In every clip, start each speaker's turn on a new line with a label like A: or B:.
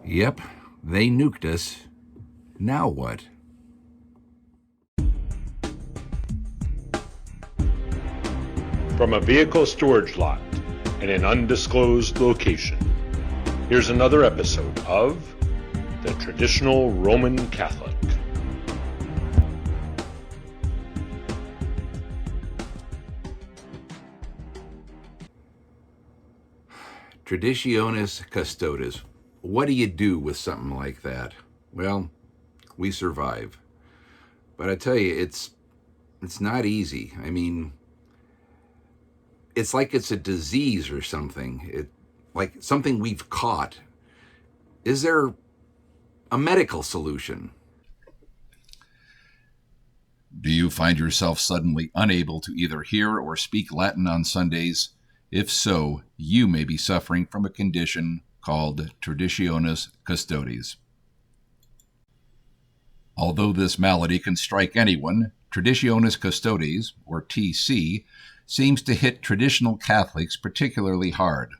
A: Yep, they nuked us. Now what?
B: From a vehicle storage lot in an undisclosed location, here's another episode of The Traditional Roman Catholic.
A: Traditionis custodes. What do you do with something like that? Well, we survive. But I tell you, it's not easy. I mean, it's like it's a disease or something. Like something we've caught. Is there a medical solution?
C: Do you find yourself suddenly unable to either hear or speak Latin on Sundays? If so, you may be suffering from a condition called Traditionis custodes. Although this malady can strike anyone, Traditionis custodes, or TC, seems to hit traditional Catholics particularly hard.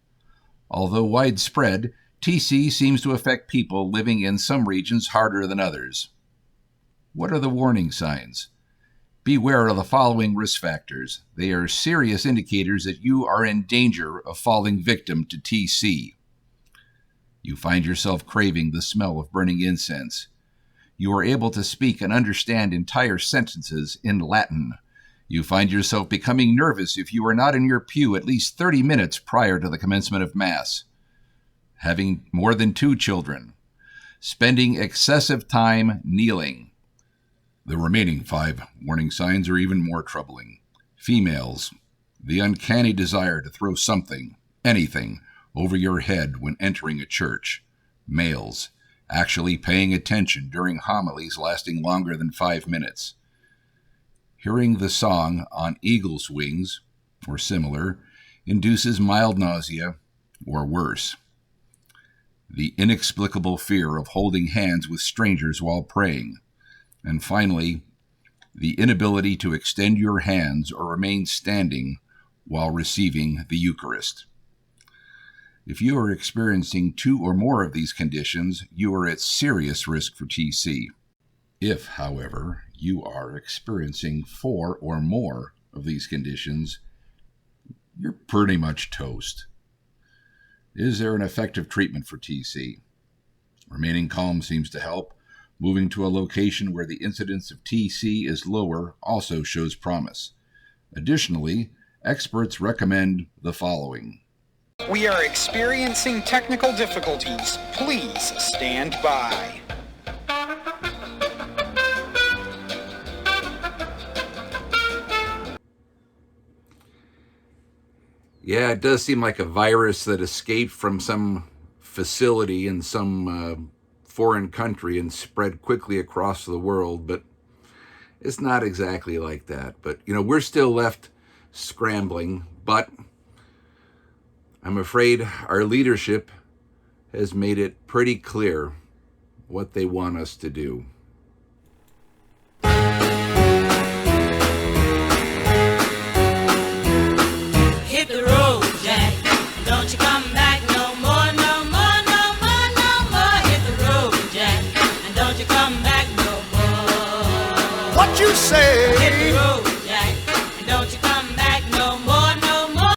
C: Although widespread, TC seems to affect people living in some regions harder than others. What are the warning signs? Beware of the following risk factors. They are serious indicators that you are in danger of falling victim to TC. You find yourself craving the smell of burning incense. You are able to speak and understand entire sentences in Latin. You find yourself becoming nervous if you are not in your pew at least 30 minutes prior to the commencement of Mass. Having more than 2 children. Spending excessive time kneeling. The remaining 5 warning signs are even more troubling. Females, the uncanny desire to throw something, anything, over your head when entering a church. Males, actually paying attention during homilies lasting longer than 5 minutes. Hearing the song On Eagle's Wings, or similar, induces mild nausea, or worse. The inexplicable fear of holding hands with strangers while praying. And finally, the inability to extend your hands or remain standing while receiving the Eucharist. If you are experiencing 2 or more of these conditions, you are at serious risk for TC. If, however, you are experiencing 4 or more of these conditions, you're pretty much toast. Is there an effective treatment for TC? Remaining calm seems to help. Moving to a location where the incidence of TC is lower also shows promise. Additionally, experts recommend the following.
D: We are experiencing technical difficulties. Please stand by.
A: Yeah, it does seem like a virus that escaped from some facility in some foreign country and spread quickly across the world, but it's not exactly like that. But, we're still left scrambling, but I'm afraid our leadership has made it pretty clear what they want us to do.
E: Hit the road, Jack. Don't you come back no more, no more, no more, no more. Hit the road, Jack. And don't you come back no more.
D: What you say?
E: Hit the road, Jack. And don't you come back no more, no more.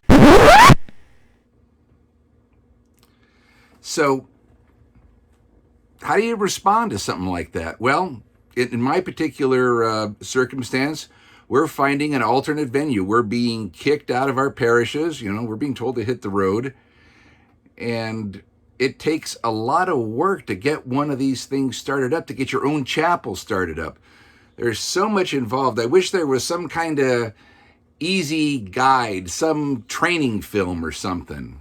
A: So, how do you respond to something like that? Well, in my particular circumstance, we're finding an alternate venue. We're being kicked out of our parishes. We're being told to hit the road. And it takes a lot of work to get one of these things started up, to get your own chapel started up. There's so much involved. I wish there was some kind of easy guide, some training film or something,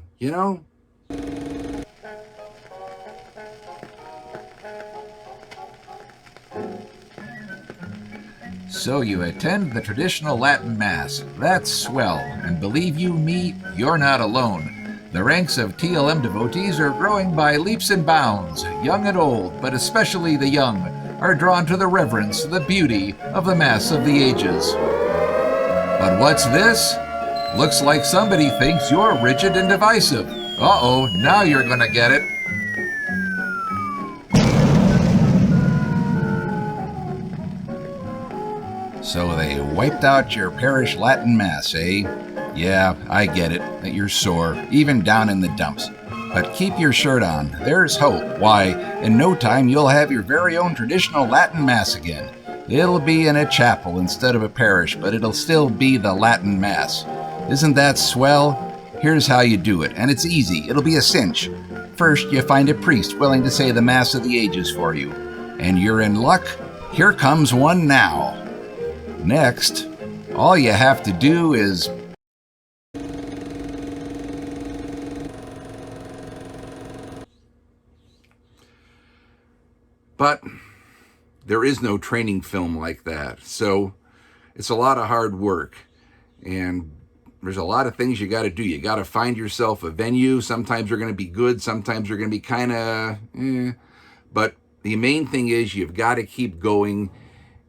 C: So you attend the traditional Latin Mass. That's swell, and believe you me, you're not alone. The ranks of TLM devotees are growing by leaps and bounds. Young and old, but especially the young, are drawn to the reverence, the beauty of the Mass of the Ages. But what's this? Looks like somebody thinks you're rigid and divisive. Uh-oh, now you're gonna get it. So they wiped out your parish Latin Mass, eh? Yeah, I get it, that you're sore, even down in the dumps. But keep your shirt on. There's hope. Why, in no time you'll have your very own traditional Latin Mass again. It'll be in a chapel instead of a parish, but it'll still be the Latin Mass. Isn't that swell? Here's how you do it, and it's easy. It'll be a cinch. First, you find a priest willing to say the Mass of the Ages for you. And you're in luck. Here comes one now. Next, all you have to do is...
A: But there is no training film like that. So it's a lot of hard work. And there's a lot of things you got to do. You got to find yourself a venue. Sometimes they're going to be good. Sometimes they're going to be kind of But the main thing is you've got to keep going.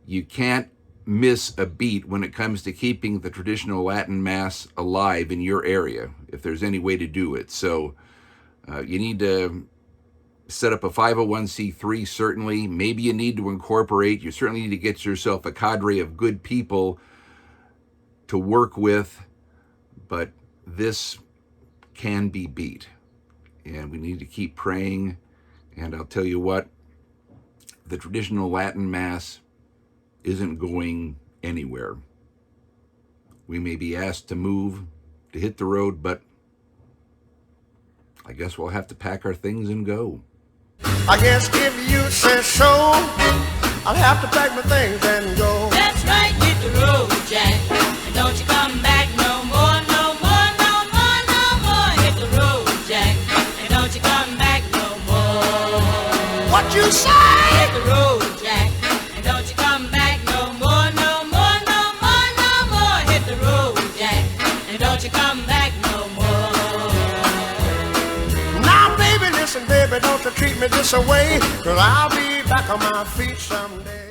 A: You can't miss a beat when it comes to keeping the traditional Latin Mass alive in your area, if there's any way to do it. So you need to set up a 501c3, certainly. Maybe you need to incorporate. You certainly need to get yourself a cadre of good people to work with. But this can be beat. And we need to keep praying. And I'll tell you what, the traditional Latin Mass isn't going anywhere. We may be asked to move, to hit the road, but I guess we'll have to pack our things and go.
F: I guess if you say so, I'll have to pack my things and go.
E: That's right, hit the road, Jack. And don't you come back no more, no more, no more, no more. Hit the road, Jack. And don't you come back no more.
F: What you say?
E: Hit the road, Jack. And don't you come back no more, no more, no more, no more. Hit the road, Jack. And don't you come back no more.
F: Now, baby, listen, baby, don't you treat me this away, 'cause I'll be back on my feet someday.